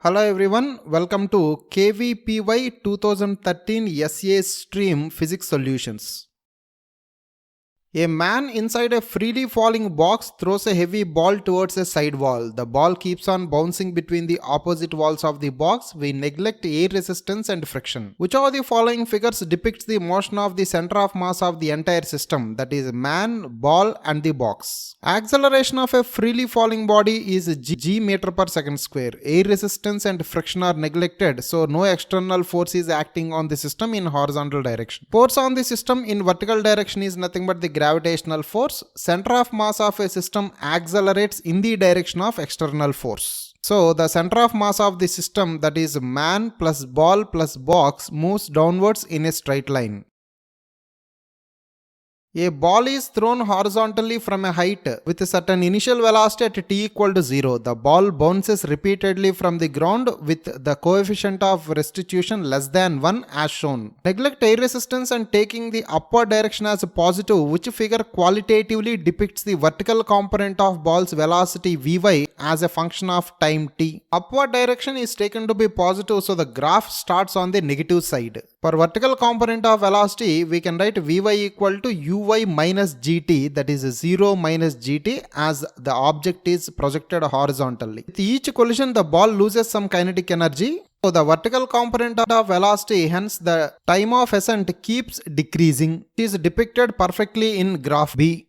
Hello everyone, welcome to KVPY 2013 SA Stream Physics Solutions. A man inside a freely falling box throws a heavy ball towards a side wall. The ball keeps on bouncing between the opposite walls of the box. We neglect air resistance and friction. Which of the following figures depicts the motion of the center of mass of the entire system, that is man, ball and the box? Acceleration of a freely falling body is g meter per second square. Air resistance and friction are neglected, so no external force is acting on the system in horizontal direction. Force on the system in vertical direction is nothing but the gravitational force. Center of mass of a system accelerates in the direction of external force. So the center of mass of the system, that is man plus ball plus box, moves downwards in a straight line. A ball is thrown horizontally from a height with a certain initial velocity at t equal to 0. The ball bounces repeatedly from the ground with the coefficient of restitution less than 1 as shown. Neglect air resistance and taking the upward direction as a positive, which figure qualitatively depicts the vertical component of ball's velocity Vy as a function of time t. Upward direction is taken to be positive, so the graph starts on the negative side. For vertical component of velocity, we can write Vy equal to uy minus gt, that is 0 minus gt, as the object is projected horizontally. With each collision, the ball loses some kinetic energy. So the vertical component of velocity, hence the time of ascent, keeps decreasing. It is depicted perfectly in graph B.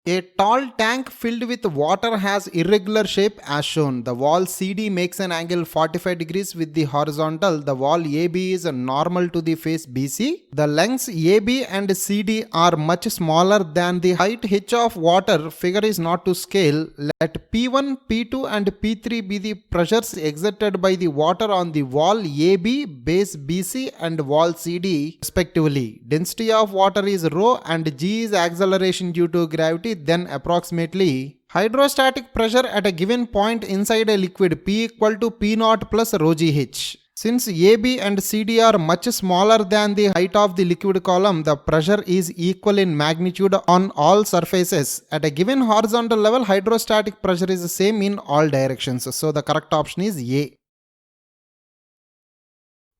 A tall tank filled with water has irregular shape as shown. The wall CD makes an angle 45 degrees with the horizontal. The wall AB is normal to the face BC. The lengths AB and CD are much smaller than the height h of water. Figure is not to scale. Let P1, P2 and P3 be the pressures exerted by the water on the wall AB, base BC and wall CD respectively. Density of water is rho and G is acceleration due to gravity. Then approximately hydrostatic pressure at a given point inside a liquid P equal to P0 plus rho GH. Since AB and CD are much smaller than the height of the liquid column, the pressure is equal in magnitude on all surfaces. At a given horizontal level, hydrostatic pressure is the same in all directions. So the correct option is A.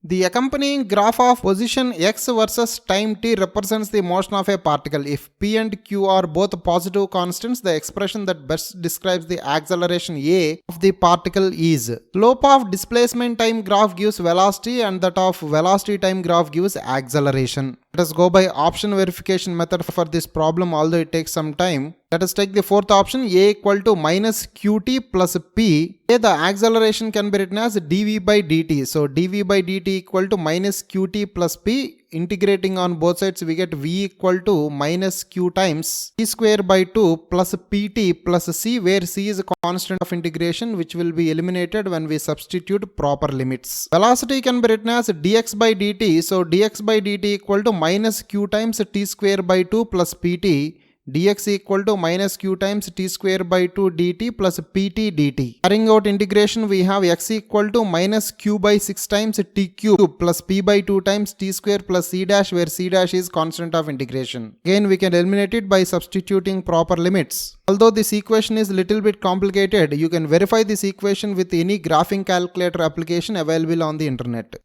The accompanying graph of position x versus time t represents the motion of a particle. If p and q are both positive constants, the expression that best describes the acceleration a of the particle is: slope of displacement time graph gives velocity and that of velocity time graph gives acceleration. Let us go by option verification method for this problem, although it takes some time. Let us take the fourth option, a equal to minus qt plus p. Here the acceleration can be written as dv by dt. So dv by dt equal to minus qt plus p. Integrating on both sides, we get v equal to minus q times t square by 2 plus pt plus c, where c is a constant of integration which will be eliminated when we substitute proper limits. Velocity can be written as dx by dt. So dx by dt equal to minus q times t square by 2 plus pt. Dx equal to minus q times t square by 2 dt plus pt dt. Carrying out integration, we have x equal to minus q by 6 times t cube plus p by 2 times t square plus c dash, where c dash is constant of integration. Again, we can eliminate it by substituting proper limits. Although this equation is little bit complicated, you can verify this equation with any graphing calculator application available on the internet.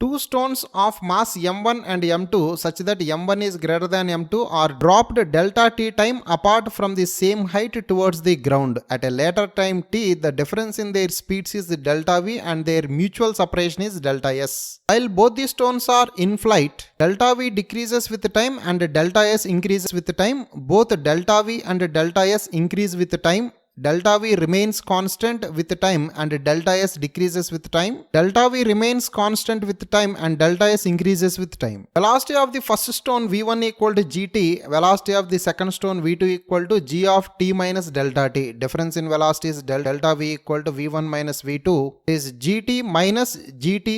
Two stones of mass m1 and m2 such that m1 is greater than m2 are dropped delta t time apart from the same height towards the ground. At a later time t, the difference in their speeds is delta v and their mutual separation is delta s. While both the stones are in flight, delta v decreases with time and delta s increases with time. Both delta v and delta s increase with time. Delta v remains constant with time and delta s decreases with time. Delta v remains constant with time and delta s increases with time. Velocity of the first stone v1 equal to gt. Velocity of the second stone v2 equal to g of t minus delta t. Difference in velocity is delta v equal to v1 minus v2 is gt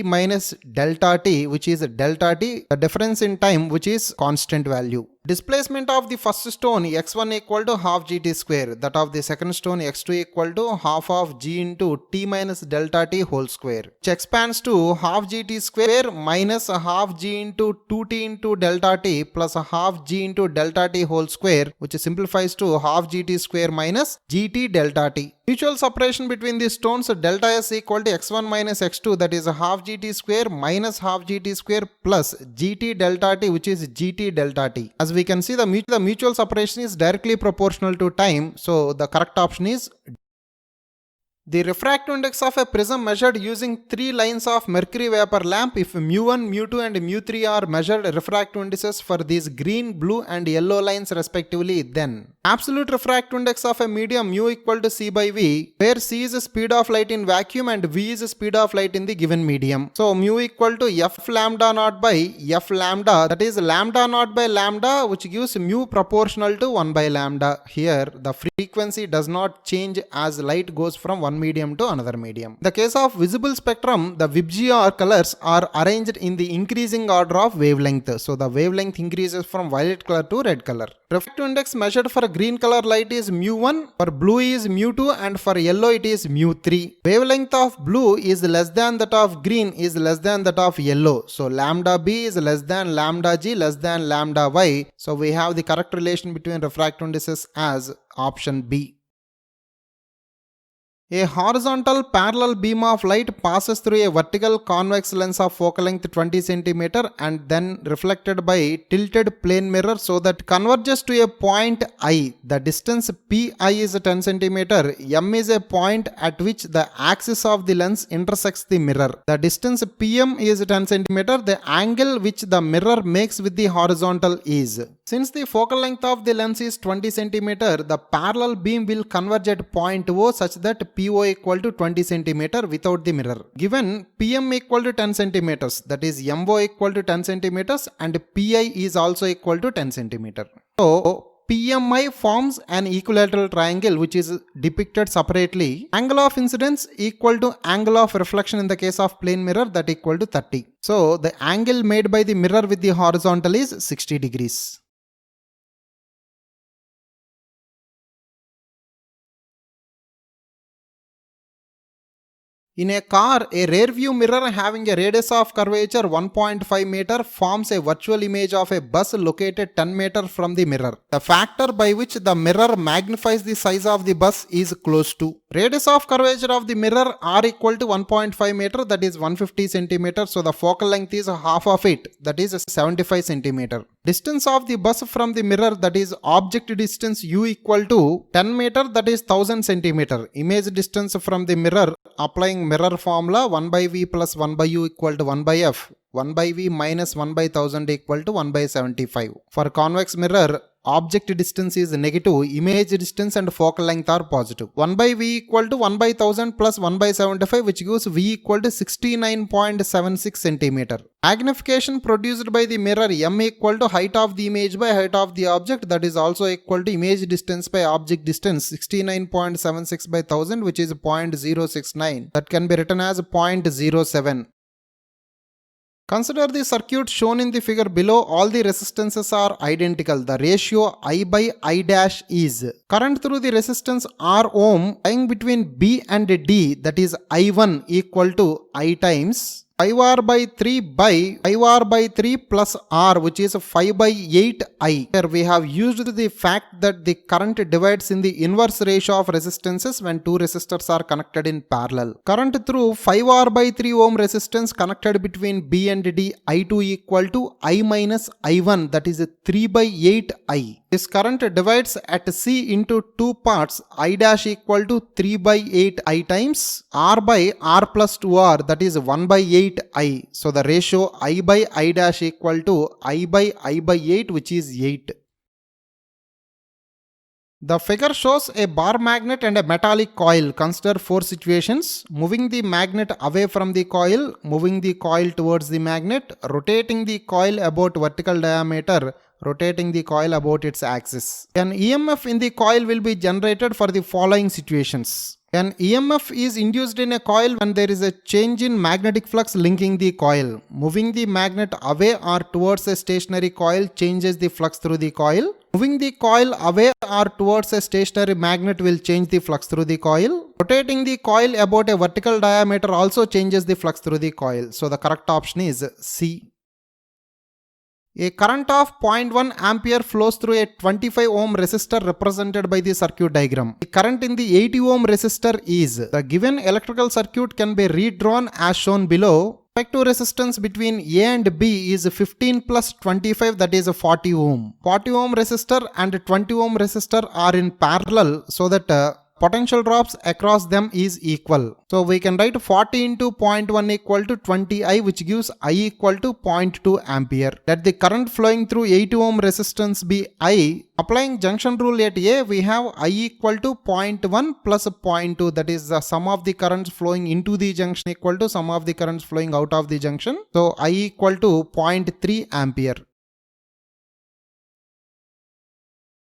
minus delta t, which is delta t. The difference in time, which is constant value. Displacement of the first stone x1 equal to half gt square, that of the second stone x2 equal to half of g into t minus delta t whole square, which expands to half gt square minus half g into 2t into delta t plus half g into delta t whole square, which simplifies to half gt square minus gt delta t. Mutual separation between these stones delta s equal to x1 minus x2, that is half gt square minus half gt square plus gt delta t, which is gt delta t. As we can see, the mutual separation is directly proportional to time, so the correct option is the refractive index of a prism measured using 3 lines of mercury vapor lamp. If mu1, mu2 and mu3 are measured refractive indices for these green, blue and yellow lines respectively, then absolute refractive index of a medium mu equal to c by v, where c is the speed of light in vacuum and v is the speed of light in the given medium. So mu equal to f lambda naught by f lambda, that is lambda naught by lambda, which gives mu proportional to 1 by lambda. Here the frequency does not change as light goes from one medium to another medium. In the case of visible spectrum, the VIBGYOR colors are arranged in the increasing order of wavelength. So the wavelength increases from violet color to red color. Refractive index measured for green color light is mu1, for blue is mu2 and for yellow it is mu3. Wavelength of blue is less than that of green is less than that of yellow. So lambda b is less than lambda g less than lambda y. So we have the correct relation between refractive indices as option B. A horizontal parallel beam of light passes through a vertical convex lens of focal length 20 cm and then reflected by tilted plane mirror so that converges to a point I. The distance pi is 10 cm. M is a point at which the axis of the lens intersects the mirror. The distance pm is 10 cm. The angle which the mirror makes with the horizontal is. Since the focal length of the lens is 20 cm, the parallel beam will converge at point O such that PO equal to 20 cm without the mirror. Given PM equal to 10 cm, that is MO equal to 10 cm and PI is also equal to 10 cm. So PMI forms an equilateral triangle which is depicted separately. Angle of incidence equal to angle of reflection in the case of plane mirror, that equal to 30. So the angle made by the mirror with the horizontal is 60 degrees. In a car, a rear view mirror having a radius of curvature 1.5 meter forms a virtual image of a bus located 10 meter from the mirror. The factor by which the mirror magnifies the size of the bus is close to. Radius of curvature of the mirror r equal to 1.5 meter, that is 150 centimeter. So the focal length is half of it, that is 75 centimeter. Distance of the bus from the mirror, that is object distance u equal to 10 meter, that is 1000 centimeter. Image distance from the mirror, applying mirror formula 1 by v plus 1 by u equal to 1 by f. 1 by v minus 1 by 1000 equal to 1 by 75. For convex mirror, object distance is negative, image distance and focal length are positive. 1 by v equal to 1 by 1000 plus 1 by 75, which gives v equal to 69.76 centimeter. Magnification produced by the mirror m equal to height of the image by height of the object, that is also equal to image distance by object distance 69.76 by 1000, which is 0.069. That can be written as 0.07. Consider the circuit shown in the figure below. All the resistances are identical. The ratio I by I dash is current through the resistance R ohm lying between B and D, that is I1 equal to I times 5R by 3 by 5R by 3 plus R, which is 5 by 8 I. Here we have used the fact that the current divides in the inverse ratio of resistances when two resistors are connected in parallel. Current through 5R by 3 ohm resistance connected between B and D, I2 equal to I minus I1, that is 3 by 8 I. This current divides at C into two parts, I dash equal to 3 by 8 I times R by R plus 2R, that is 1 by 8 I. So the ratio I by I dash equal to I by 8, which is 8. The figure shows a bar magnet and a metallic coil. Consider 4 situations: moving the magnet away from the coil, moving the coil towards the magnet, rotating the coil about vertical diameter, rotating the coil about its axis. An EMF in the coil will be generated for the following situations. An EMF is induced in a coil when there is a change in magnetic flux linking the coil. Moving the magnet away or towards a stationary coil changes the flux through the coil. Moving the coil away or towards a stationary magnet will change the flux through the coil. Rotating the coil about a vertical diameter also changes the flux through the coil. So the correct option is C. A current of 0.1 ampere flows through a 25 ohm resistor represented by the circuit diagram. The current in the 80 ohm resistor is. The given electrical circuit can be redrawn as shown below. Effective resistance between A and B is 15 plus 25, that is 40 ohm. 40 ohm resistor and 20 ohm resistor are in parallel so that potential drops across them is equal. So we can write 40 into 0.1 equal to 20I, which gives I equal to 0.2 ampere. Let the current flowing through 80 ohm resistance be I. Applying junction rule at A, we have I equal to 0.1 plus 0.2, that is the sum of the currents flowing into the junction equal to sum of the currents flowing out of the junction. So I equal to 0.3 ampere.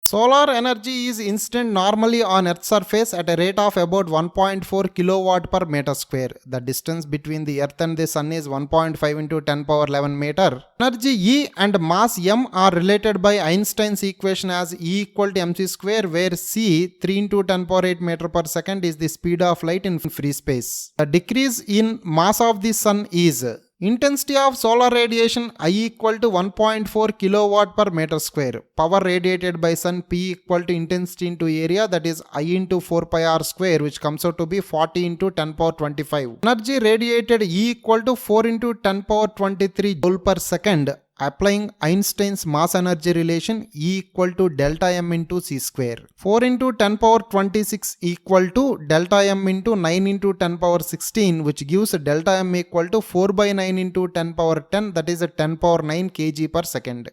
Solar energy is incident normally on Earth's surface at a rate of about 1.4 kilowatt per meter square. The distance between the Earth and the Sun is 1.5 into 10 power 11 meter. Energy E and mass m are related by Einstein's equation as E equal to mc square, where c 3 into 10 power 8 meter per second is the speed of light in free space. The decrease in mass of the Sun is intensity of solar radiation I equal to 1.4 kilowatt per meter square. Power radiated by Sun P equal to intensity into area, that is I into 4 pi r square, which comes out to be 40 into 10 power 25. Energy radiated E equal to 4 into 10 power 23 joule per second. Applying Einstein's mass energy relation, E equal to delta m into c square. 4 into 10 power 26 equal to delta m into 9 into 10 power 16, which gives delta m equal to 4 by 9 into 10 power 10, that is a 10 power 9 kg per second.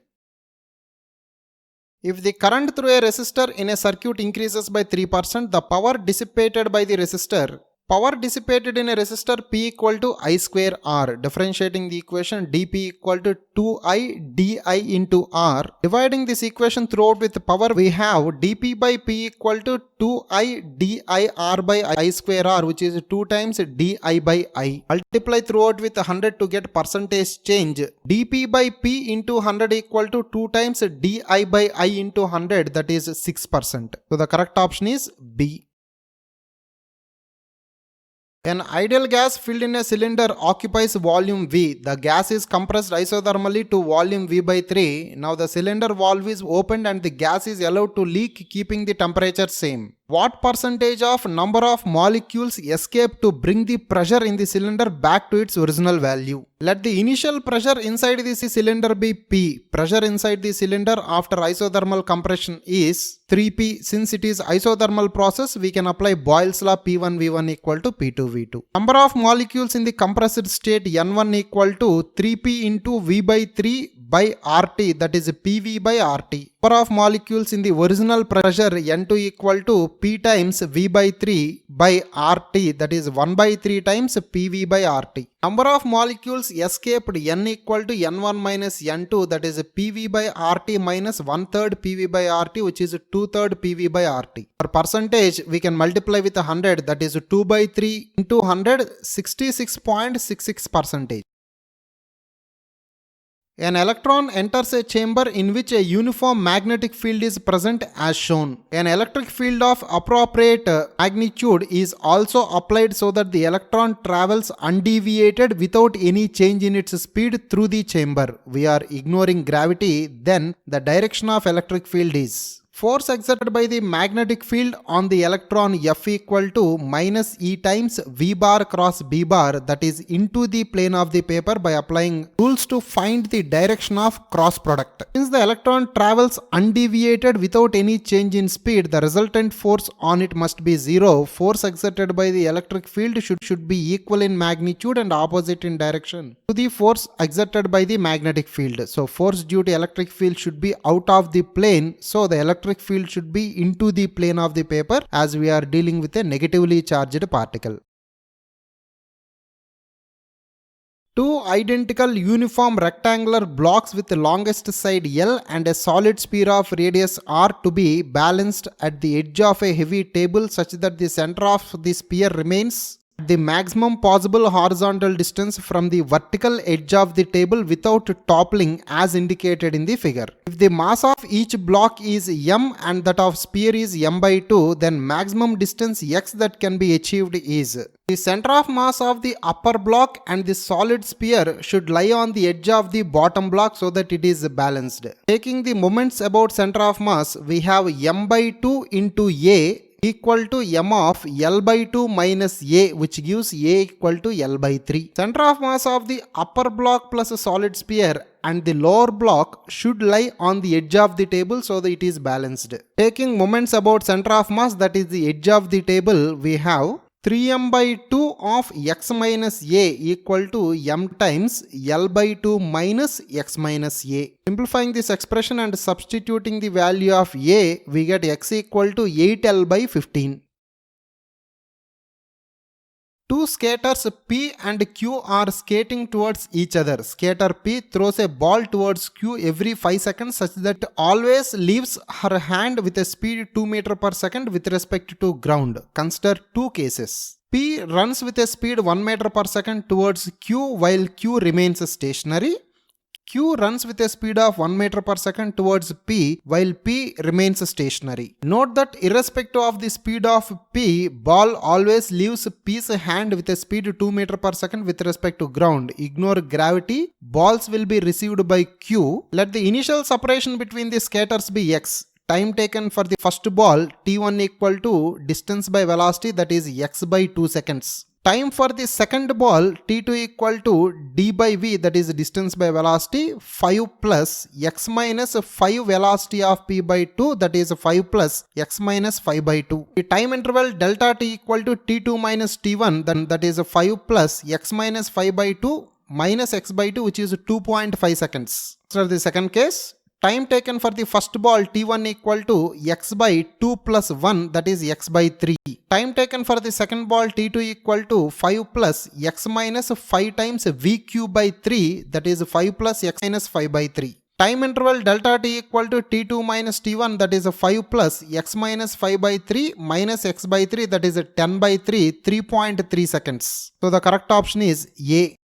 If the current through a resistor in a circuit increases by 3%, the power dissipated by the resistor. Power dissipated in a resistor P equal to I square R. Differentiating the equation, dP equal to 2I di into R. Dividing this equation throughout with power, we have dP by P equal to 2I di R by I square R, which is 2 times di by I. Multiply throughout with 100 to get percentage change. dP by P into 100 equal to 2 times di by I into 100, that is 6%. So the correct option is B. An ideal gas filled in a cylinder occupies volume V. The gas is compressed isothermally to volume V by 3. Now the cylinder valve is opened and the gas is allowed to leak, keeping the temperature same. What percentage of number of molecules escape to bring the pressure in the cylinder back to its original value? Let the initial pressure inside the cylinder be P. Pressure inside the cylinder after isothermal compression is 3P. Since it is isothermal process, we can apply Boyle's law, P1 V1 equal to P2 V2. Number of molecules in the compressed state N1 equal to 3P into V by 3 by RT, that is PV by RT. Number of molecules in the original pressure N2 equal to P times V by 3 by RT, that is 1 by 3 times PV by RT. Number of molecules escaped N equal to N1 minus N2, that is PV by RT minus 1/3 PV by RT, which is 2/3 PV by RT. For percentage, we can multiply with 100, that is 2 by 3 into 100, 66.66%. An electron enters a chamber in which a uniform magnetic field is present as shown. An electric field of appropriate magnitude is also applied so that the electron travels undeviated without any change in its speed through the chamber. We are ignoring gravity, then the direction of electric field is force exerted by the magnetic field on the electron F equal to minus E times V bar cross B bar, that is into the plane of the paper, by applying rules to find the direction of cross product. Since the electron travels undeviated without any change in speed, the resultant force on it must be zero. Force exerted by the electric field should be equal in magnitude and opposite in direction to the force exerted by the magnetic field. So force due to electric field should be out of the plane, so the electric field should be into the plane of the paper, as we are dealing with a negatively charged particle. Two identical uniform rectangular blocks with the longest side L and a solid sphere of radius R to be balanced at the edge of a heavy table such that the center of the sphere remains at the maximum possible horizontal distance from the vertical edge of the table without toppling as indicated in the figure. If the mass of each block is m and that of sphere is m by 2, then maximum distance x that can be achieved is: the center of mass of the upper block and the solid sphere should lie on the edge of the bottom block so that it is balanced. Taking the moments about center of mass, we have m by 2 into a equal to m of L by 2 minus a, which gives a equal to L by 3. Center of mass of the upper block plus a solid sphere and the lower block should lie on the edge of the table so that it is balanced. Taking moments about center of mass, that is the edge of the table, we have 3m by 2 of x minus a equal to m times L by 2 minus x minus a. Simplifying this expression and substituting the value of a, we get x equal to 8L by 15. Two skaters P and Q are skating towards each other. Skater P throws a ball towards Q every 5 seconds such that always leaves her hand with a speed 2 meters per second with respect to ground. Consider two cases. P runs with a speed 1 meter per second towards Q while Q remains stationary. Q runs with a speed of 1 meter per second towards P while P remains stationary. Note that irrespective of the speed of P, ball always leaves P's hand with a speed 2 meter per second with respect to ground. Ignore gravity. Balls will be received by Q. Let the initial separation between the skaters be x. Time taken for the first ball t1 equal to distance by velocity, that is x by 2 seconds. Time for the second ball t2 equal to d by v, that is distance by velocity, 5 plus x minus 5 velocity of p by 2, that is 5 plus x minus 5 by 2. The time interval delta t equal to t2 minus t1, then that is 5 plus x minus 5 by 2 minus x by 2, which is 2.5 seconds. So the second case, time taken for the first ball t1 equal to x by 2 plus 1, that is x by 3. Time taken for the second ball t2 equal to 5 plus x minus 5 times vq by 3, that is 5 plus x minus 5 by 3. Time interval delta t equal to t2 minus t1, that is 5 plus x minus 5 by 3 minus x by 3, that is 10 by 3, 3.3 seconds. So the correct option is A.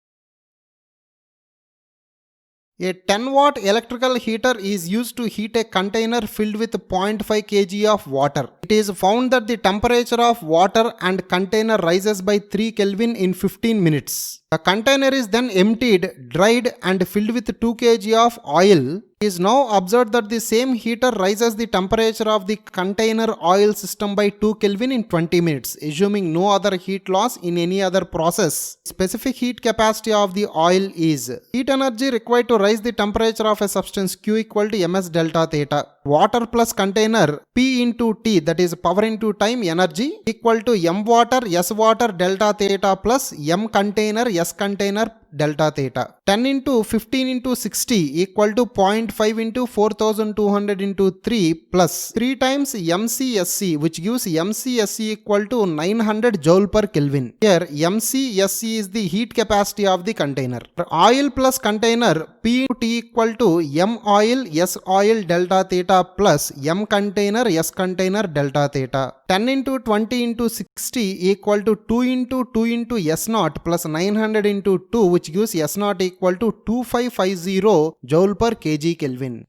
A 10-watt electrical heater is used to heat a container filled with 0.5 kg of water. It is found that the temperature of water and container rises by 3 Kelvin in 15 minutes. The container is then emptied, dried and filled with 2 kg of oil. It is now observed that the same heater rises the temperature of the container oil system by 2 Kelvin in 20 minutes, assuming no other heat loss in any other process. Specific heat capacity of the oil is: heat energy required to rise the temperature of a substance Q equal to ms delta theta. Water plus container P into T, that is power into time energy, equal to m water S water delta theta plus m container S container delta theta. 10 into 15 into 60 equal to 0.5 into 4200 into 3 plus 3 times MCSC, which gives MCSC equal to 900 joule per Kelvin. Here MCSC is the heat capacity of the container. Oil plus container P into T equal to M oil S oil delta theta plus M container S container delta theta. 10 into 20 into 60 equal to 2 into 2 into S naught plus 900 into 2, which gives S naught equal to 2550 joule per kg Kelvin.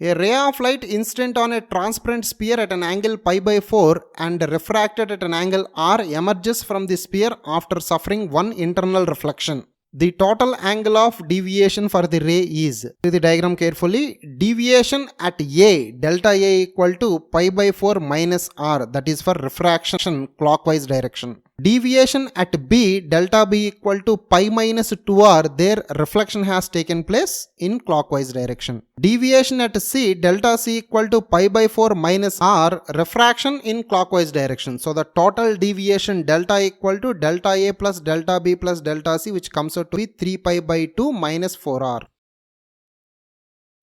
A ray of light incident on a transparent sphere at an angle pi by 4 and refracted at an angle r emerges from the sphere after suffering one internal reflection. The total angle of deviation for the ray is, see the diagram carefully, deviation at A, delta A equal to pi by 4 minus r, that is for refraction clockwise direction. Deviation at B, delta B equal to pi minus 2r, there reflection has taken place in clockwise direction. Deviation at C, delta C equal to pi by 4 minus r, refraction in clockwise direction. So the total deviation delta equal to delta A plus delta B plus delta C, which comes out to be 3 pi by 2 minus 4r.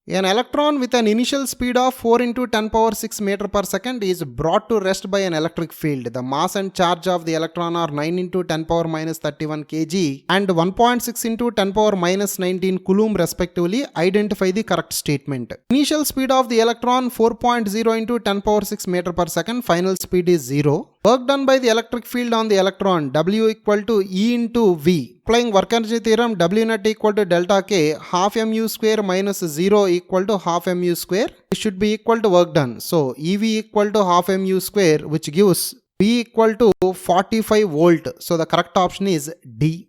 An electron with an initial speed of 4 into 10 power 6 meter per second is brought to rest by an electric field. The mass and charge of the electron are 9 into 10 power minus 31 kg and 1.6 into 10 power minus 19 coulomb respectively. Identify the correct statement. Initial speed of the electron 4.0 into 10 power 6 meter per second. Final speed is 0. Work done by the electric field on the electron, W equal to E into V. Applying work energy theorem, W net equal to delta K, half mu square minus 0 equal to half mu square. It should be equal to work done. So EV equal to half mu square, which gives V equal to 45 volt. So the correct option is D.